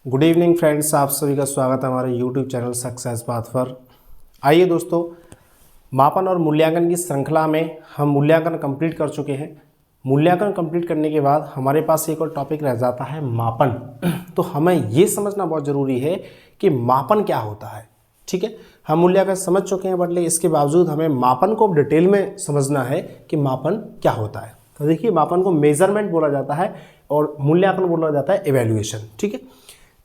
Good evening friends, आप सभी का स्वागत है हमारे यूट्यूब चैनल सक्सेस पाथ पर। आइए दोस्तों, मापन और मूल्यांकन की श्रृंखला में हम मूल्यांकन कंप्लीट कर चुके हैं। मूल्यांकन कंप्लीट करने के बाद हमारे पास एक और टॉपिक रह जाता है मापन। तो हमें ये समझना बहुत ज़रूरी है कि मापन क्या होता है। ठीक है, हम मूल्यांकन समझ चुके हैं, बट इसके बावजूद हमें मापन को डिटेल में समझना है कि मापन क्या होता है। तो देखिए, मापन को मेजरमेंट बोला जाता है और मूल्यांकन बोला जाता है इवैल्यूएशन। ठीक है,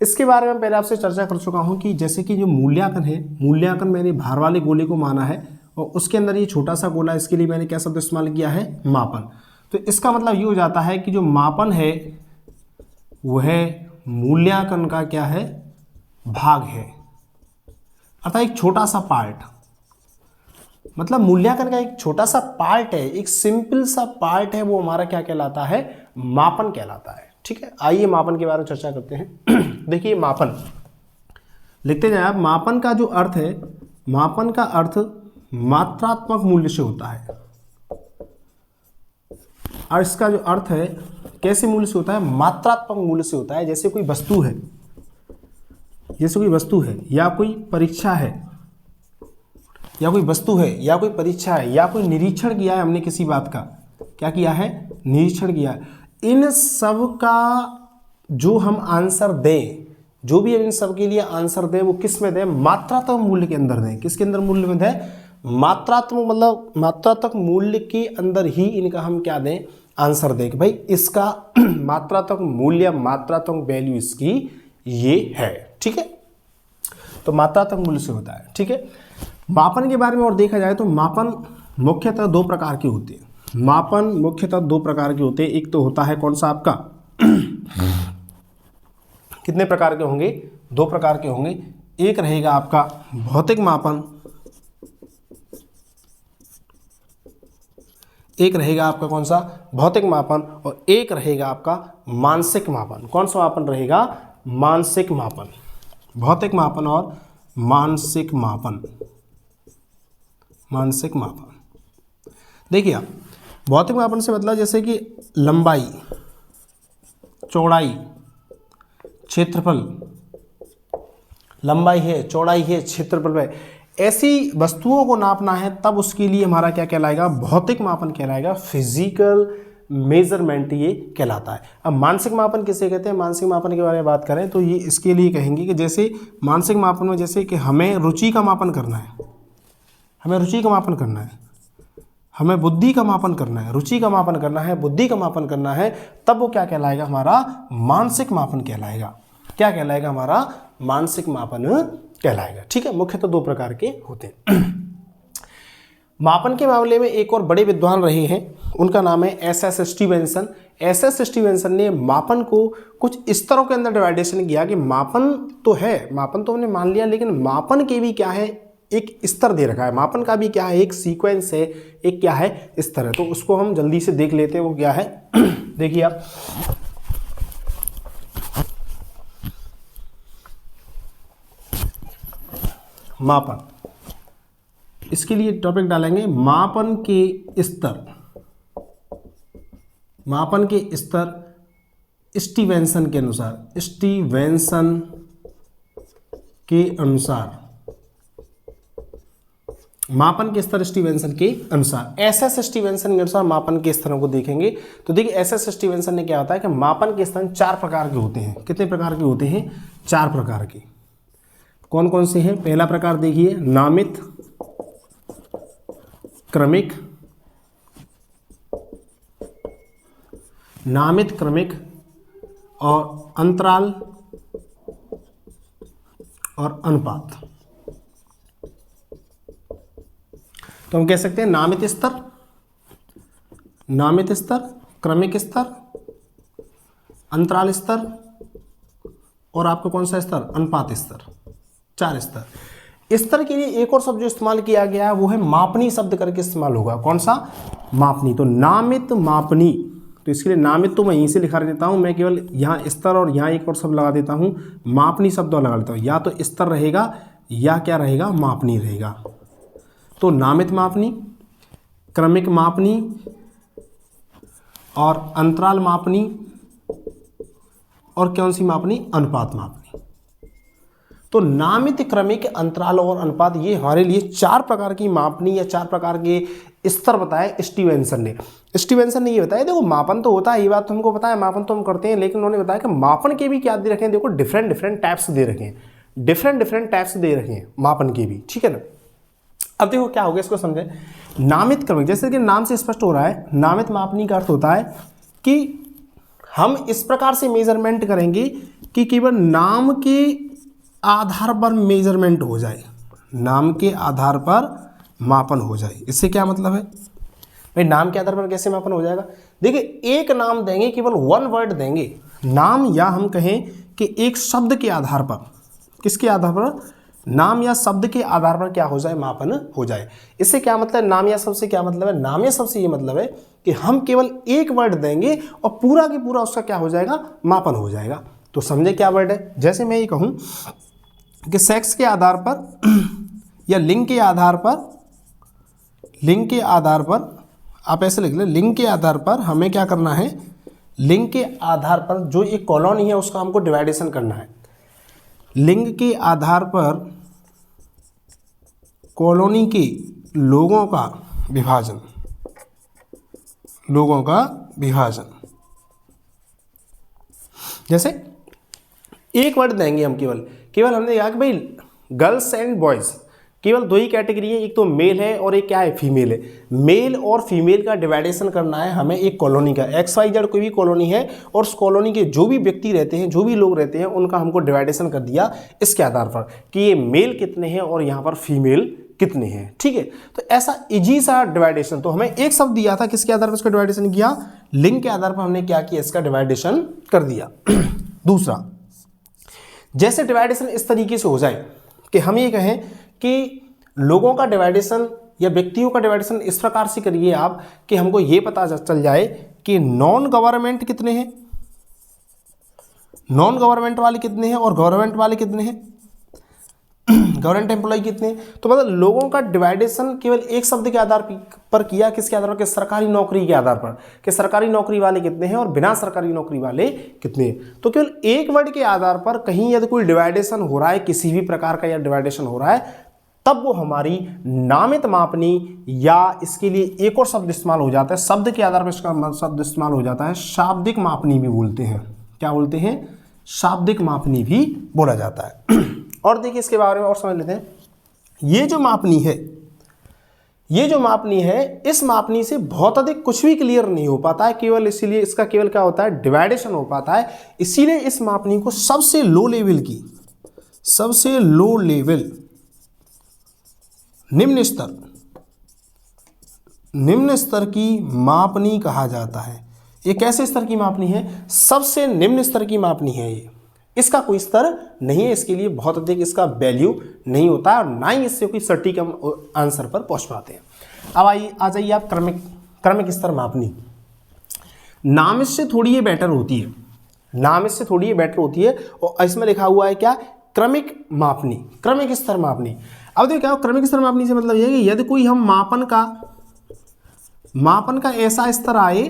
इसके बारे में पहले आपसे चर्चा कर चुका हूं कि जैसे कि जो मूल्यांकन है, मूल्यांकन मैंने भार वाले गोले को माना है और उसके अंदर ये छोटा सा गोला, इसके लिए मैंने क्या शब्द इस्तेमाल किया है, मापन। तो इसका मतलब ये हो जाता है कि जो मापन है वह मूल्यांकन का क्या है, भाग है, अर्थात एक छोटा सा पार्ट। मतलब मूल्यांकन का एक छोटा सा पार्ट है, एक सिंपल सा पार्ट है, वो हमारा क्या कहलाता है, मापन कहलाता है। ठीक है, आइए मापन के बारे में चर्चा करते हैं। देखिए, मापन लिखते जाए आप। मापन का जो अर्थ है, मापन का अर्थ मात्रात्मक मूल्य से होता है। और इसका जो अर्थ है कैसे मूल्य से होता है, मात्रात्मक मूल्य से होता है। जैसे कोई वस्तु है, जैसे कोई वस्तु है या कोई परीक्षा है, या कोई वस्तु है या कोई परीक्षा है, या कोई निरीक्षण किया है हमने किसी बात का, क्या किया है, निरीक्षण किया है। इन सब का जो हम आंसर दें, जो भी इन सब के लिए आंसर दें, वो किस में दें, मात्रात्मक मूल्य के अंदर दें। किसके अंदर मूल्य में दें, मात्रात्मक, मतलब मात्रात्मक मूल्य के अंदर ही इनका हम क्या दें, आंसर दें कि भाई इसका मात्रात्मक मूल्य, मात्रात्मक वैल्यू इसकी ये है। ठीक है, तो मात्रात्मक मूल्य से होता है। ठीक है, मापन के बारे में और देखा जाए तो मापन मुख्यतः दो प्रकार के होते हैं। मापन मुख्यतः दो प्रकार के होते हैं। एक तो होता है कौन सा आपका कितने प्रकार के होंगे, दो प्रकार के होंगे। एक रहेगा आपका भौतिक मापन, एक रहेगा आपका कौन सा, भौतिक मापन, और एक रहेगा आपका मानसिक मापन। कौन सा मापन रहेगा, मानसिक मापन। भौतिक मापन और मानसिक मापन। मानसिक मापन देखिए आप, भौतिक मापन से मतलब जैसे कि लंबाई, चौड़ाई, क्षेत्रफल, लंबाई है, चौड़ाई है, क्षेत्रफल है, ऐसी वस्तुओं को नापना है, तब उसके लिए हमारा क्या कहलाएगा, भौतिक मापन कहलाएगा, फिजिकल मेजरमेंट ये कहलाता है। अब मानसिक मापन किसे कहते हैं, मानसिक मापन के बारे में बात करें तो ये इसके लिए कहेंगे कि जैसे मानसिक मापन में जैसे कि हमें रुचि का मापन करना है, हमें रुचि का मापन करना है, हमें बुद्धि का मापन करना है, रुचि का मापन करना है, बुद्धि का मापन करना है, तब वो क्या कहलाएगा, हमारा मानसिक मापन कहलाएगा। क्या कहलाएगा, हमारा मानसिक मापन कहलाएगा। ठीक है, मुख्यतः दो प्रकार के होते हैं। मापन के मामले में एक और बड़े विद्वान रहे हैं, उनका नाम है एस.एस. स्टीवेंसन। एस.एस. स्टीवेंसन ने मापन को कुछ स्तरों के अंदर डिवाइडेशन किया कि मापन तो है, मापन तो हमने मान लिया, लेकिन मापन के भी क्या है, एक स्तर दे रखा है। मापन का भी क्या है, एक सीक्वेंस है, एक क्या है, स्तर है। तो उसको हम जल्दी से देख लेते हैं, वो क्या है। देखिए आप, मापन, इसके लिए टॉपिक डालेंगे मापन के स्तर। मापन के स्तर स्टीवेंसन के अनुसार, स्टीवेंसन के अनुसार मापन के स्तर स्टीवेंसन के अनुसार, एस.एस. स्टीवेंसन के अनुसार मापन के स्तरों को देखेंगे। तो देखिए, एस.एस. स्टीवेंसन ने क्या होता है कि मापन के स्तर चार प्रकार के होते हैं। कितने प्रकार के होते हैं, चार प्रकार के। कौन कौन से हैं, पहला प्रकार देखिए, नामित, क्रमिक, नामित, क्रमिक और अंतराल और अनुपात। तो हम कह सकते हैं नामित स्तर, नामित स्तर, क्रमिक स्तर, अंतराल स्तर और आपको कौन सा स्तर, अनुपात स्तर। चार स्तर। स्तर के लिए एक और शब्द जो इस्तेमाल किया गया है वो है मापनी शब्द करके इस्तेमाल होगा। कौन सा, मापनी। तो नामित, मापनी। तो इसके लिए नामित तो मैं यहीं से लिखा देता हूं, मैं केवल यहाँ स्तर और यहाँ एक और शब्द लगा देता हूं, मापनी शब्द लगा देता हूं। या तो स्तर रहेगा या क्या रहेगा, मापनी रहेगा। तो नामित मापनी, क्रमिक मापनी और अंतराल मापनी और कौन सी मापनी, अनुपात मापनी। तो नामित, क्रमिक, अंतराल और अनुपात, ये हमारे लिए 4 प्रकार की मापनी या 4 प्रकार के स्तर बताए स्टीवेंसन ने। स्टीवेंसन ने ये बताया, देखो मापन तो होता है, ये बात तो हमको पता है, मापन तो हम करते हैं, लेकिन उन्होंने बताया कि मापन के भी क्या दे रखे हैं, देखो डिफरेंट टाइप्स दे रखे हैं, डिफरेंट टाइप्स दे रखे हैं मापन के भी, ठीक है ना। अब देखो क्या हो गया, इसको समझे। नामित, क्रमिक, जैसे कि नाम से स्पष्ट हो रहा है, नामित मापनी का अर्थ होता है कि हम इस प्रकार से मेजरमेंट करेंगे कि केवल नाम के आधार पर मेजरमेंट हो जाए, नाम के आधार पर मापन हो जाए। इससे क्या मतलब है भाई, नाम के आधार पर कैसे मापन हो जाएगा। देखिए, एक नाम देंगे, केवल 1 वर्ड देंगे नाम, या हम कहें कि एक शब्द के आधार पर, किसके आधार पर, नाम या शब्द के आधार पर क्या हो जाए, मापन हो जाए। इससे क्या मतलब, नाम या शब्द से क्या मतलब है, नाम या शब्द से ये मतलब है कि हम केवल एक वर्ड देंगे और पूरा के पूरा उसका क्या हो जाएगा, मापन हो जाएगा। तो समझे क्या वर्ड है। जैसे मैं ये कहूँ कि सेक्स के आधार पर या लिंग के आधार पर, लिंग के आधार पर, आप ऐसे लिख लें, लिंग के आधार पर हमें क्या करना है, लिंग के आधार पर जो एक कॉलोनी है उसका हमको डिवाइडेशन करना है। लिंग के आधार पर कॉलोनी के लोगों का विभाजन, लोगों का विभाजन। जैसे एक वर्ड देंगे हम, केवल हमने कहा कि भाई गर्ल्स एंड बॉयज़, केवल 2 ही कैटेगरी है, एक तो मेल है और एक क्या है, फीमेल है। मेल और फीमेल का डिवाइडेशन करना है हमें एक कॉलोनी का, XYZ कोई भी कॉलोनी है और उस कॉलोनी के जो भी व्यक्ति रहते हैं, जो भी लोग रहते हैं, उनका हमको डिवाइडेशन कर दिया इसके आधार पर कि ये मेल कितने हैं और यहाँ पर फीमेल कितने हैं, ठीक है। तो ऐसा इजी सा डिवाइडेशन, तो हमें एक शब्द दिया था, किसके आधार पर इसका डिवाइडेशन किया, लिंग के आधार पर हमने क्या किया, इसका डिवाइडेशन कर दिया। दूसरा, जैसे डिवाइडेशन इस तरीके से हो जाए कि हम ये कहें कि लोगों का डिवाइडेशन या व्यक्तियों का डिवाइडेशन इस प्रकार से करिए आप कि हमको ये पता चल जाए कि नॉन गवर्नमेंट कितने हैं, नॉन गवर्नमेंट वाले कितने हैं और गवर्नमेंट वाले कितने हैं, गवर्नमेंट एम्प्लॉय कितने हैं। तो मतलब लोगों का डिवाइडेशन केवल एक शब्द के आधार पर किया, किसके आधार पर, कि सरकारी नौकरी के आधार पर, कि सरकारी नौकरी वाले कितने हैं और बिना सरकारी नौकरी वाले कितने हैं। तो केवल एक वर्ड के आधार पर कहीं यदि कोई डिवाइडेशन हो रहा है, किसी भी प्रकार का या डिवाइडेशन हो रहा है, तब वो हमारी नामित मापनी, या इसके लिए एक और शब्द इस्तेमाल हो जाता है, शब्द के आधार पर इसका शब्द इस्तेमाल हो जाता है, शाब्दिक मापनी भी बोलते हैं। क्या बोलते हैं, शाब्दिक मापनी भी बोला जाता है। और देखिए इसके बारे में और समझ लेते हैं। ये जो मापनी है, ये जो मापनी है, इस मापनी से बहुत अधिक कुछ भी क्लियर नहीं हो पाता है, केवल इसीलिए इसका केवल क्या होता है, डिवाइडेशन हो पाता है। इसीलिए इस मापनी को सबसे लो लेवल की, सबसे लो लेवल, निम्न स्तर की मापनी कहा जाता है। ये कैसे स्तर की मापनी है, सबसे निम्न स्तर की मापनी है ये, इसका कोई स्तर नहीं है, इसके लिए बहुत अधिक इसका वैल्यू नहीं होता है और ना ही इससे कोई सटीक आंसर पर पहुंच पाते हैं। अब आ जाइए आप क्रमिक स्तर मापनी। नाम इससे थोड़ी ये बेटर होती है, नाम इससे थोड़ी ये बेटर होती है और इसमें लिखा हुआ है क्या, क्रमिक मापनी, क्रमिक स्तर मापनी। अब देखो क्या, क्रमिक स्तर मापनी से मतलब यह है कि यदि कोई हम मापन का ऐसा स्तर आए,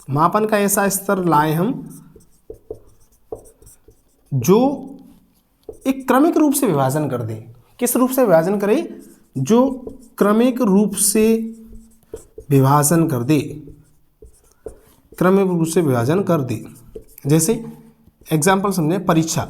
मापन का ऐसा स्तर लाए हम जो एक क्रमिक रूप से विभाजन कर दे। किस रूप से विभाजन करे, जो क्रमिक रूप से विभाजन कर दे, क्रमिक रूप से विभाजन कर दे। जैसे एग्जाम्पल समझे, परीक्षा,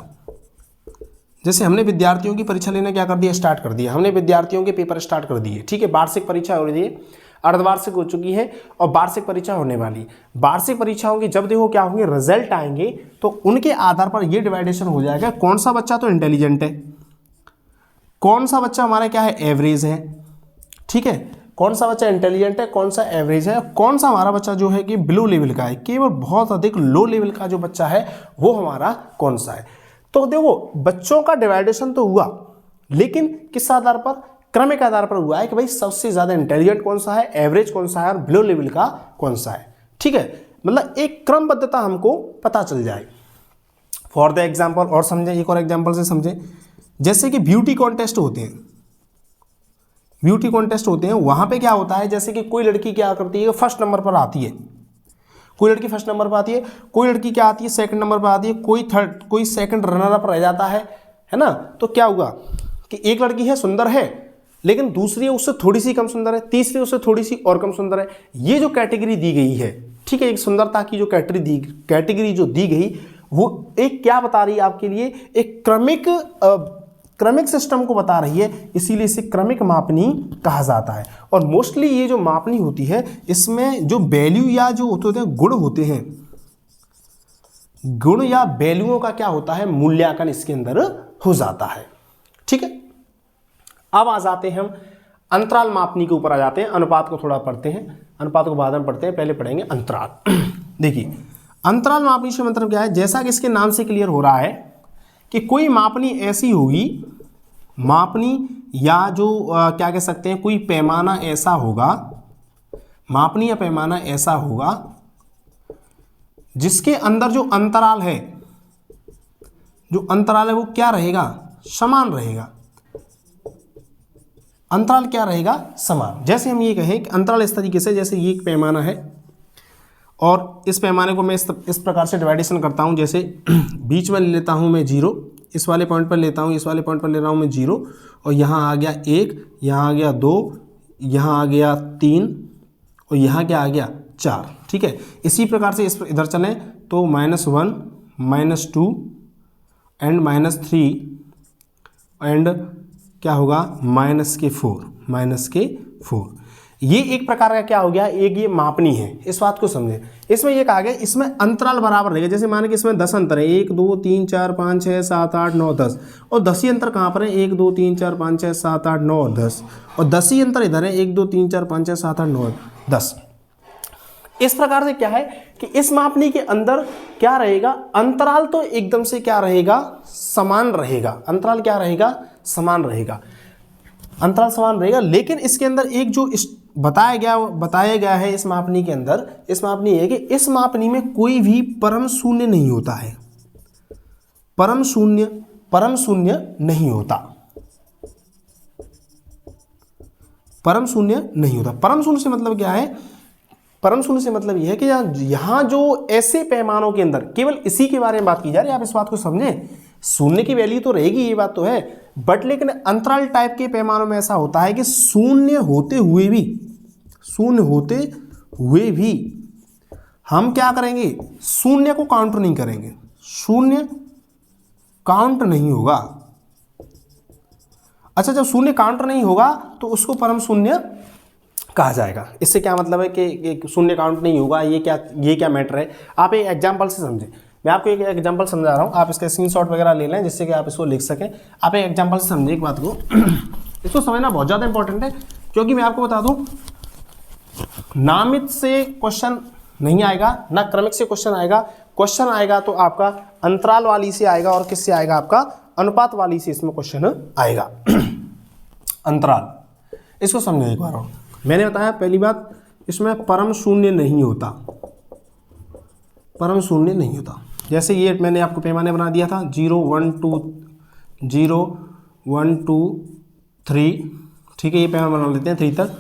जैसे हमने विद्यार्थियों की परीक्षा लेना क्या कर दिया, स्टार्ट कर दिया, हमने विद्यार्थियों के पेपर स्टार्ट कर दिए, ठीक है। वार्षिक परीक्षा हो रही है, अर्धवार्षिक हो चुकी है और वार्षिक परीक्षा होने वाली। वार्षिक परीक्षाओं की जब देखो क्या होंगे, रिजल्ट आएंगे तो उनके आधार पर ये डिवाइडेशन हो जाएगा, कौन सा बच्चा तो इंटेलिजेंट है, कौन सा बच्चा हमारा क्या है, एवरेज है, ठीक है, कौन सा बच्चा इंटेलिजेंट है, कौन सा एवरेज है, कौन सा हमारा बच्चा जो है कि बिलो लेवल का है, केवल बहुत अधिक लो लेवल का जो बच्चा है वो हमारा कौन सा है। तो देखो बच्चों का डिवाइडेशन तो हुआ, लेकिन किस आधार पर, क्रमिक आधार पर हुआ है कि भाई सबसे ज्यादा इंटेलिजेंट कौन सा है, एवरेज कौन सा है और बिलो लेवल का कौन सा है, ठीक है। मतलब एक क्रमबद्धता हमको पता चल जाए। फॉर द एग्जाम्पल और समझे, एक और एग्जाम्पल से समझे, जैसे कि ब्यूटी कॉन्टेस्ट होते हैं, ब्यूटी कॉन्टेस्ट होते हैं, वहां पे क्या होता है, जैसे कि कोई लड़की क्या करती है, फर्स्ट नंबर पर आती है, कोई लड़की फर्स्ट नंबर पर आती है, कोई लड़की क्या आती है, सेकंड नंबर पर आती है, कोई थर्ड, कोई सेकंड रनर अप रह जाता है है ना। तो क्या हुआ कि एक लड़की है, सुंदर है, लेकिन दूसरी है उससे थोड़ी सी कम सुंदर है, तीसरी उससे थोड़ी सी और कम सुंदर है। ये जो कैटेगरी दी गई है, ठीक है, एक सुंदरता की जो कैटेगरी जो दी गई, वो एक क्या बता रही है आपके लिए, एक क्रमिक सिस्टम को बता रही है, इसीलिए इसे क्रमिक मापनी कहा जाता है। और मोस्टली ये जो मापनी होती है, इसमें जो वैल्यू या जो होते हैं गुण होते हैं, गुण या वैल्यूओं का क्या होता है, मूल्यांकन इसके अंदर हो जाता है। ठीक है, अब आ जाते हैं हम अंतराल मापनी के ऊपर आ जाते हैं। अनुपात को थोड़ा पढ़ते हैं, अनुपात को बाद में पढ़ते हैं, पहले पढ़ेंगे अंतराल। देखिए अंतराल मापनी से मतलब क्या है, जैसा कि इसके नाम से क्लियर हो रहा है कि कोई मापनी ऐसी होगी, मापनी या जो क्या कह सकते हैं, कोई पैमाना ऐसा होगा, मापनी या पैमाना ऐसा होगा जिसके अंदर जो अंतराल है, जो अंतराल है वो क्या रहेगा, समान रहेगा। अंतराल क्या रहेगा, समान। जैसे हम ये कहें कि अंतराल इस तरीके से, जैसे ये एक पैमाना है और इस पैमाने को मैं इस प्रकार से डिवाइडेशन करता हूँ, जैसे बीच में ले लेता हूँ मैं 0, इस वाले पॉइंट पर लेता हूँ, इस वाले पॉइंट पर ले रहा हूँ मैं 0, और यहाँ आ गया 1, यहाँ आ गया 2, यहाँ आ गया 3 और यहाँ क्या आ गया 4। ठीक है, इसी प्रकार से इस इधर चलें तो -1 -2 एंड -3 एंड क्या होगा -4। ये एक प्रकार का क्या हो गया, एक ये मापनी है। इस बात को समझे, इसमें ये कहा गया इसमें अंतराल बराबर रहेगा। जैसे माने कि इसमें 10 अंतर है, 1 2 3 4 5 6 7 8 9 10, और 10 ही अंतर कहाँ पर है, 1 2 3 4 5 6 7 8 9 और 10, और 10 ही अंतर इधर है, 1 2 3 4 5 6 7 8 9 10। इस प्रकार से क्या है कि इस मापनी के अंदर क्या रहेगा, अंतराल तो एकदम से क्या रहेगा, समान रहेगा। अंतराल क्या रहेगा, समान रहेगा, अंतराल समान रहेगा। लेकिन इसके अंदर एक जो बताया गया है इस मापनी के अंदर, इस मापनी है कि इस मापनी में कोई भी परम शून्य नहीं होता है, परम शून्य नहीं होता, परम शून्य नहीं होता। परम शून्य से मतलब क्या है, परम शून्य से मतलब यह है कि यहाँ जो ऐसे पैमानों के अंदर केवल इसी के बारे में बात की जा रही है। आप इस बात को समझें, शून्य की वैल्यू तो रहेगी, ये बात तो है, बट लेकिन अंतराल टाइप के पैमानों में ऐसा होता है कि शून्य होते हुए भी हम क्या करेंगे, शून्य को काउंट नहीं करेंगे, शून्य काउंट नहीं होगा। अच्छा, जब शून्य काउंट नहीं होगा तो उसको परम शून्य कहा जाएगा। इससे क्या मतलब है कि शून्य काउंट नहीं होगा, ये क्या मैटर है। आप एक एग्जांपल से समझें, मैं आपको एक एग्जांपल समझा रहा हूँ, आप इसका स्क्रीनशॉट वगैरह ले लें जिससे कि आप इसको लिख सकें। आप एक एग्जांपल से समझें एक बात को, इसको समझना बहुत ज़्यादा इंपॉर्टेंट है, क्योंकि मैं आपको बता दूँ नामित से क्वेश्चन नहीं आएगा, ना क्रमिक से क्वेश्चन आएगा। क्वेश्चन आएगा तो आपका अंतराल वाली से आएगा, और किससे आएगा, आपका अनुपात वाली से इसमें क्वेश्चन आएगा। अंतराल, इसको समझें एक बार और। मैंने बताया पहली बात, इसमें परम शून्य नहीं होता, परम शून्य नहीं होता। जैसे ये मैंने आपको पैमाने बना दिया था 0 1 2 0 1 2 3, ठीक है, ये पैमाना बना लेते हैं 3 तक,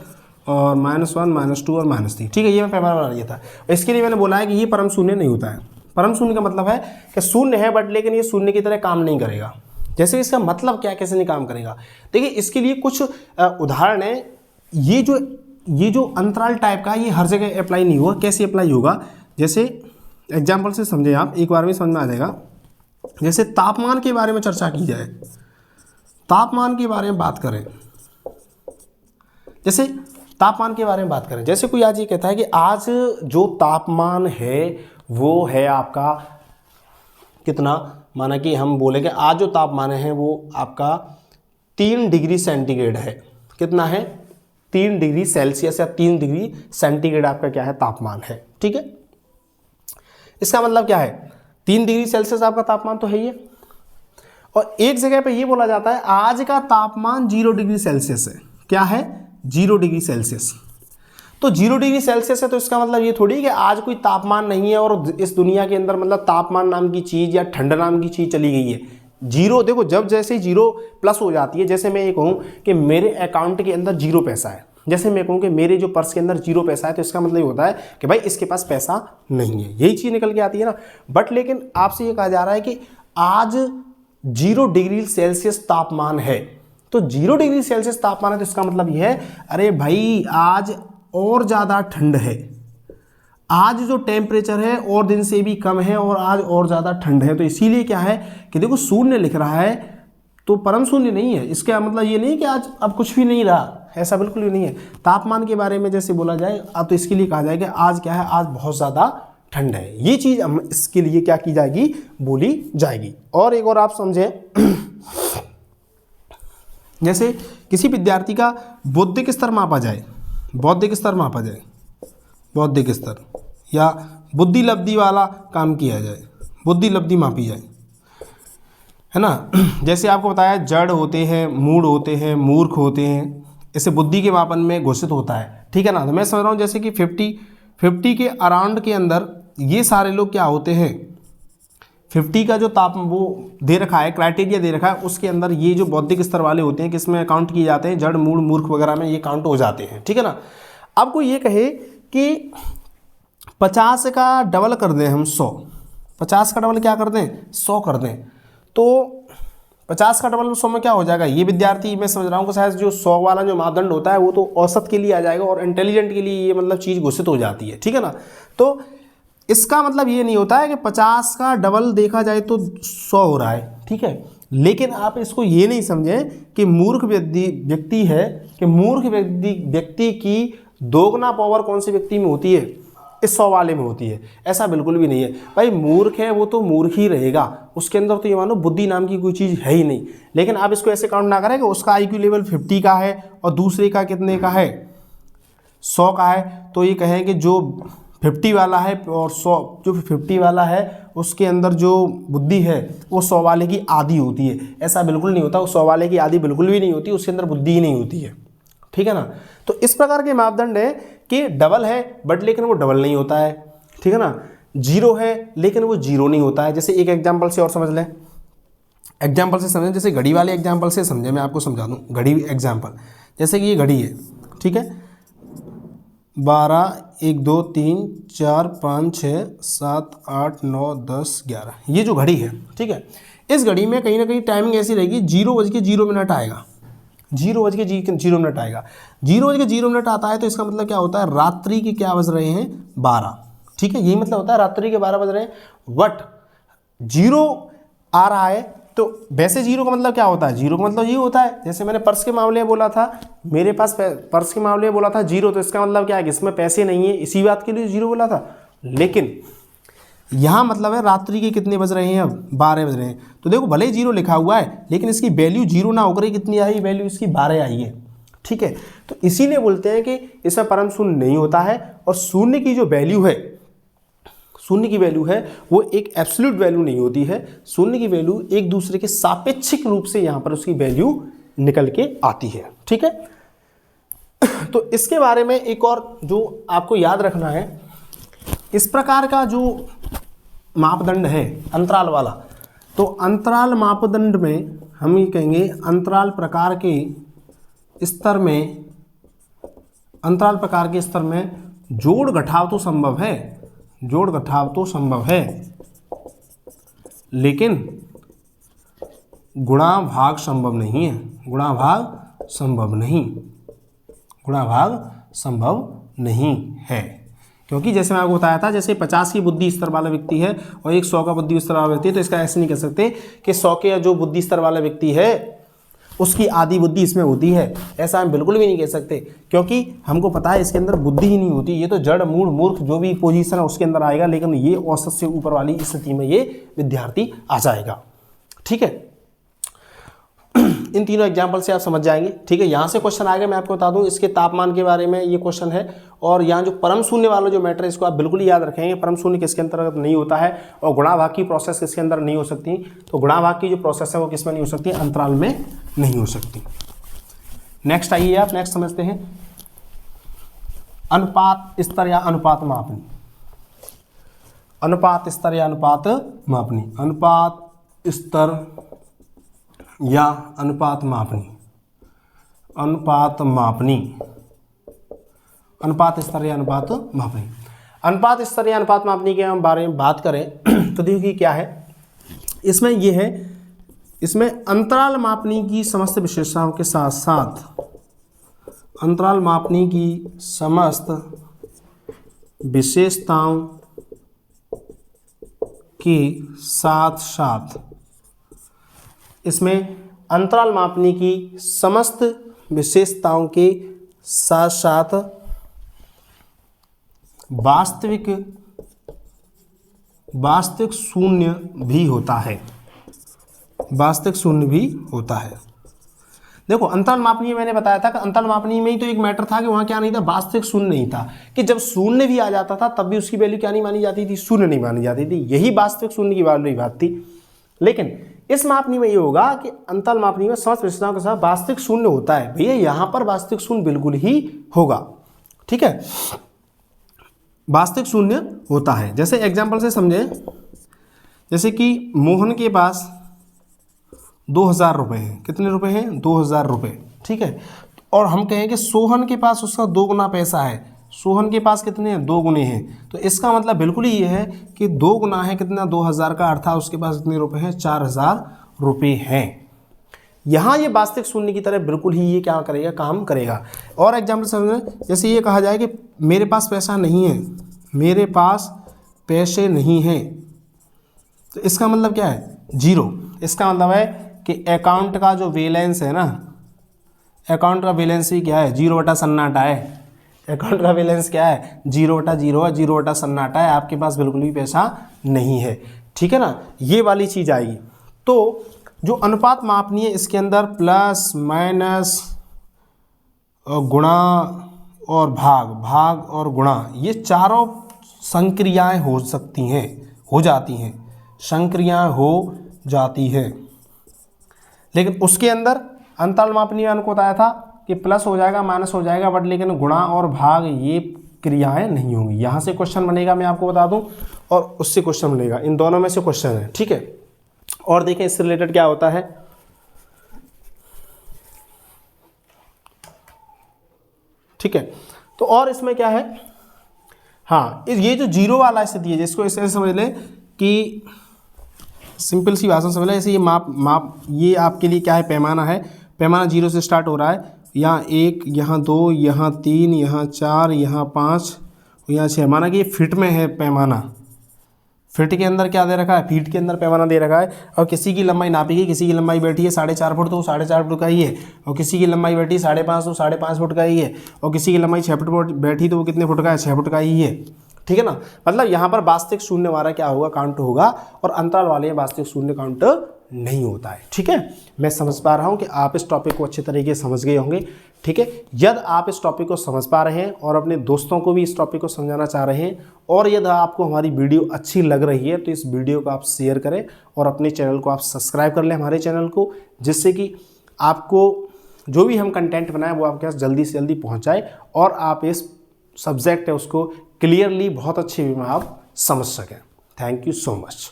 और -1 -2 और -3, ठीक है, ये मैं पैमाना बना दिया था। इसके लिए मैंने बोला है कि ये परम शून्य नहीं होता है। परम शून्य का मतलब है कि शून्य है बट लेकिन ये शून्य की तरह काम नहीं करेगा। जैसे इसका मतलब क्या, कैसे नहीं काम करेगा, देखिए इसके लिए कुछ उदाहरण है। ये जो अंतराल टाइप का, ये हर जगह अप्लाई नहीं होगा। कैसे अप्लाई होगा, जैसे एग्जाम्पल से समझे आप, एक बार में समझ में आ जाएगा। जैसे तापमान के बारे में चर्चा की जाए, तापमान के बारे में बात करें, जैसे तापमान के बारे में बात करें, जैसे कोई आज ये कहता है कि आज जो तापमान है वो है आपका कितना, माना कि हम बोले कि आज जो तापमान है वो आपका 3 डिग्री सेंटीग्रेड है। कितना है, 3 डिग्री सेल्सियस या 3 डिग्री सेंटीग्रेड आपका क्या है, तापमान है। ठीक है, इसका मतलब क्या है, 3 डिग्री सेल्सियस आपका तापमान तो है ही है। और एक जगह पे ये बोला जाता है आज का तापमान 0 डिग्री सेल्सियस है। क्या है, 0 डिग्री सेल्सियस। तो 0 डिग्री सेल्सियस है तो इसका मतलब ये थोड़ी कि आज कोई तापमान नहीं है और इस दुनिया के अंदर मतलब तापमान नाम की चीज़ या ठंड नाम की चीज़ चली गई है। 0, देखो जब जैसे 0 प्लस हो जाती है, जैसे मैं ये कहूँ कि मेरे अकाउंट के अंदर 0 पैसा है, जैसे मैं कहूँ कि मेरे जो पर्स के अंदर 0 पैसा है, तो इसका मतलब ये होता है कि भाई इसके पास पैसा नहीं है, यही चीज़ निकल के आती है ना। बट लेकिन आपसे ये कहा जा रहा है कि आज 0 डिग्री सेल्सियस तापमान है। तो 0 डिग्री सेल्सियस तापमान है तो इसका मतलब यह है, अरे भाई आज और ज़्यादा ठंड है, आज जो टेम्परेचर है और दिन से भी कम है और आज और ज़्यादा ठंड है। तो इसीलिए क्या है कि देखो शून्य लिख रहा है तो परम शून्य नहीं है, इसका मतलब ये नहीं कि आज अब कुछ भी नहीं रहा, ऐसा बिल्कुल भी नहीं है। तापमान के बारे में जैसे बोला जाए अब तो इसके लिए कहा जाएगा आज क्या है, आज बहुत ज़्यादा ठंड है। ये चीज़ हम इसके लिए क्या की जाएगी, बोली जाएगी। और एक और आप समझें, जैसे किसी विद्यार्थी का बौद्धिक स्तर मापा जाए, बौद्धिक स्तर मापा जाए, बौद्धिक स्तर या बुद्धि लब्धि वाला काम किया जाए, बुद्धि लब्धि मापी जाए, है ना। जैसे आपको बताया जड़ होते हैं, मूड होते हैं, मूर्ख होते हैं, इसे बुद्धि के मापन में घोषित होता है, ठीक है ना। तो मैं समझ रहा हूँ जैसे कि 50 के अराउंड के अंदर ये सारे लोग क्या होते हैं, 50 का जो ताप वो दे रखा है, क्राइटेरिया दे रखा है, उसके अंदर ये जो बौद्धिक स्तर वाले होते हैं किसमें काउंट किए जाते हैं, जड़ मूड मूर्ख वगैरह में ये काउंट हो जाते हैं, ठीक है ना। अब कोई ये कहे कि 50 का डबल कर दें हम 100, 50 का डबल क्या कर दें 100 कर दें, तो 50 का डबल 100 में क्या हो जाएगा। ये विद्यार्थी मैं समझ रहा हूँ कि शायद जो 100 वाला जो मापदंड होता है वो तो औसत के लिए आ जाएगा और इंटेलिजेंट के लिए ये मतलब चीज़ घोषित हो जाती है, ठीक है ना। तो इसका मतलब ये नहीं होता है कि 50 का डबल देखा जाए तो 100 हो रहा है, ठीक है। लेकिन आप इसको ये नहीं समझें कि मूर्ख व्यक्ति है कि मूर्ख व्यक्ति की दोगुना पावर कौन से व्यक्ति में होती है, इस 100 वाले में होती है, ऐसा बिल्कुल भी नहीं है। भाई मूर्ख है वो तो मूर्ख ही रहेगा, उसके अंदर तो ये मानो बुद्धि नाम की कोई चीज़ है ही नहीं। लेकिन आप इसको ऐसे काउंट ना करें कि उसका IQ लेवल 50 का है और दूसरे का कितने का है 100 का है, तो ये कहें कि जो 50 वाला है और 100 जो 50 वाला है उसके अंदर जो बुद्धि है वो 100 वाले की आधी होती है, ऐसा बिल्कुल नहीं होता। वो 100 वाले की आधी बिल्कुल भी नहीं होती, उसके अंदर बुद्धि ही नहीं होती है, ठीक है ना। तो इस प्रकार के मापदंड है कि डबल है बट लेकिन वो डबल नहीं होता है, ठीक है ना। 0 है लेकिन वो 0 नहीं होता है। जैसे एक एग्जांपल से और समझ लें, एग्जांपल से समझें, जैसे घड़ी वाले एग्जांपल से समझें, मैं आपको समझा दूं घड़ी एग्जांपल। जैसे कि ये घड़ी है, ठीक है, 12 1 2 3 4 5 6 7 8 9 10 11, ये जो घड़ी है, ठीक है। इस घड़ी में कहीं ना कहीं टाइमिंग ऐसी रहेगी 0:0 आएगा, 0:0 आएगा। 0:0 आता है तो इसका मतलब क्या होता है, रात्रि के क्या बज रहे हैं 12, ठीक है, यही मतलब होता है रात्रि के 12 बज रहे हैं। बट 0 आ रहा है तो वैसे 0 का मतलब क्या होता है, 0 का मतलब ये होता है, जैसे मैंने पर्स के मामले में बोला था, मेरे पास पर्स के मामले में बोला था 0, तो इसका मतलब क्या है कि इसमें पैसे नहीं है, इसी बात के लिए 0 बोला था। लेकिन यहाँ मतलब है रात्रि के कितने बज रहे हैं, अब 12 बज रहे हैं। तो देखो भले ही 0 लिखा हुआ है लेकिन इसकी वैल्यू 0 ना होकर कितनी आई, वैल्यू इसकी 12 आई है, ठीक है। तो इसीलिए बोलते हैं कि इसमें परम शून्य नहीं होता है। और शून्य की जो वैल्यू है, शून्य की वैल्यू है वो एक एब्सोल्यूट वैल्यू नहीं होती है, शून्य की वैल्यू एक दूसरे के सापेक्षिक रूप से यहाँ पर उसकी वैल्यू निकल के आती है, ठीक है। तो इसके बारे में एक और जो आपको याद रखना है, इस प्रकार का जो मापदंड है अंतराल वाला, तो अंतराल मापदंड में हम ये कहेंगे अंतराल प्रकार के स्तर में, अंतराल प्रकार के स्तर में जोड़ घटाव तो संभव है, जोड़ घटाव तो संभव है, लेकिन गुणा भाग संभव नहीं है, गुणा भाग संभव नहीं, गुणा भाग संभव नहीं है। क्योंकि जैसे मैं आपको बताया था, जैसे 50 की बुद्धि स्तर वाला व्यक्ति है और एक 100 का बुद्धि स्तर वाला व्यक्ति है, तो इसका ऐसे नहीं कह सकते कि 100 के जो बुद्धि स्तर वाला व्यक्ति है उसकी आधी बुद्धि इसमें होती है, ऐसा हम बिल्कुल भी नहीं कह सकते। क्योंकि हमको पता है इसके अंदर बुद्धि ही नहीं होती, ये तो जड़ मूड मूर्ख जो भी पोजीशन है उसके अंदर आएगा, लेकिन ये औसत से ऊपर वाली स्थिति में ये विद्यार्थी आ जाएगा, ठीक है। इन तीनों एग्जाम्पल से आप समझ जाएंगे, ठीक है। यहाँ से क्वेश्चन आएगा, मैं आपको बता दूं इसके तापमान के बारे में ये क्वेश्चन है। और यहाँ जो परम शून्य वाला जो मैटर है इसको आप बिल्कुल याद रखेंगे, परम शून्य किसके अंतर्गत नहीं होता है और गुणा की प्रोसेस किसके अंदर नहीं हो सकती। तो गुणा की जो प्रोसेस है वो किस में नहीं हो सकती, अंतराल में नहीं हो सकती। नेक्स्ट आइए आप, नेक्स्ट समझते हैं अनुपात स्तर या अनुपात मापनी। अनुपात स्तर या अनुपात मापनी, अनुपात स्तर या अनुपात मापनी, अनुपात मापनी, अनुपात स्तर या अनुपात मापनी। अनुपात स्तर या अनुपात मापनी के हम बारे में बात करें तो देखिए क्या है इसमें, ये है इसमें अंतराल मापनी की समस्त विशेषताओं के साथ साथ, अंतराल मापनी की समस्त विशेषताओं के साथ साथ, इसमें अंतराल मापनी की समस्त विशेषताओं के साथ साथ वास्तविक शून्य भी होता है, वास्तविक शून्य भी होता है। देखो अंतराल मापनी में मैंने बताया था कि अंतराल मापनी में ही तो एक मैटर था कि वहाँ क्या नहीं था, वास्तविक शून्य नहीं था, कि जब शून्य भी आ जाता था तब भी उसकी वैल्यू क्या नहीं मानी जाती थी, शून्य नहीं मानी जाती थी। यही वास्तविक शून्य की वाली बात थी। लेकिन इस मापनी में ये होगा कि अंतराल मापनी में समस्त विशेषताओं के साथ वास्तविक शून्य होता है। भैया यहाँ पर वास्तविक शून्य बिल्कुल ही होगा, ठीक है, वास्तविक शून्य होता है। जैसे एग्जाम्पल से समझें, जैसे कि मोहन के पास 2000 रुपये हैं। कितने रुपए हैं? 2000 रुपये, ठीक है। और हम कहें कि सोहन के पास उसका 2 गुना पैसा है। सोहन के पास कितने हैं? 2 गुने हैं। तो इसका मतलब बिल्कुल ही ये है कि 2 गुना है कितना, 2000 का, अर्थात उसके पास कितने रुपए हैं? 4000 रुपये हैं। यहाँ ये वास्तविक शून्य की तरह बिल्कुल ही ये क्या करेगा, काम करेगा। और एग्जाम्पल समझें, जैसे ये कहा जाए कि मेरे पास पैसा नहीं है, मेरे पास पैसे नहीं हैं, तो इसका मतलब क्या है? 0। इसका मतलब है कि अकाउंट का जो बैलेंस है ना, अकाउंट का बैलेंस ही क्या है? 0 बटा सन्नाटा है। अकाउंट का बैलेंस क्या है? 0 बटा 0 है, 0 बटा सन्नाटा है। आपके पास बिल्कुल भी पैसा नहीं है, ठीक है ना, ये वाली चीज़ आएगी। तो जो अनुपात मापनी है इसके अंदर प्लस माइनस गुणा और भाग और गुणा, ये चारों संक्रियाएं हो सकती हैं, हो जाती हैं, संक्रियाएं हो जाती हैं। लेकिन उसके अंदर अंतराल मापनी में हमको बताया था कि प्लस हो जाएगा, माइनस हो जाएगा, बट लेकिन गुणा और भाग ये क्रियाएं नहीं होंगी। यहाँ से क्वेश्चन बनेगा, मैं आपको बता दूं, और उससे क्वेश्चन बनेगा, इन दोनों में से क्वेश्चन है, ठीक है। और देखें इससे रिलेटेड क्या होता है, ठीक है। तो और इसमें क्या है, हाँ, ये जो 0 वाला स्थिति है, जिसको ऐसे समझ लें कि सिंपल सी भाषा समझ लें, ऐसे ये माप ये आपके लिए क्या है? पैमाना है। पैमाना 0 से स्टार्ट हो रहा है। यहाँ 1, यहाँ 2, यहाँ 3, यहाँ 4, यहाँ 5, यहाँ 6। माना कि ये फिट में है पैमाना। फिट के अंदर क्या दे रखा है? फीट के अंदर पैमाना दे रखा है। और किसी की लंबाई नापी गई, किसी की लंबाई बैठी है 4.5 फुट, तो 4.5 फुट का ही है। और किसी की लंबाई बैठी 5.5, तो 5.5 फुट का ही है। और किसी की लंबाई 6 फुट बैठी, तो वो कितने फुट का है? 6 फुट का ही है, ठीक है ना। मतलब यहाँ पर वास्तविक शून्य वाला क्या होगा? काउंट होगा, और अंतराल वाले वास्तविक शून्य काउंट नहीं होता है, ठीक है। मैं समझ पा रहा हूँ कि आप इस टॉपिक को अच्छे तरीके से समझ गए होंगे, ठीक है। यदि आप इस टॉपिक को समझ पा रहे हैं और अपने दोस्तों को भी इस टॉपिक को समझाना चाह रहे हैं, और यदि आपको हमारी वीडियो अच्छी लग रही है, तो इस वीडियो को आप शेयर करें और अपने चैनल को आप सब्सक्राइब कर लें, हमारे चैनल को, जिससे कि आपको जो भी हम कंटेंट बनाएं वो आपके पास जल्दी से जल्दी पहुँच जाए, और आप इस सब्जेक्ट है उसको क्लियरली बहुत अच्छे वे में आप समझ सकें। Thank you so much.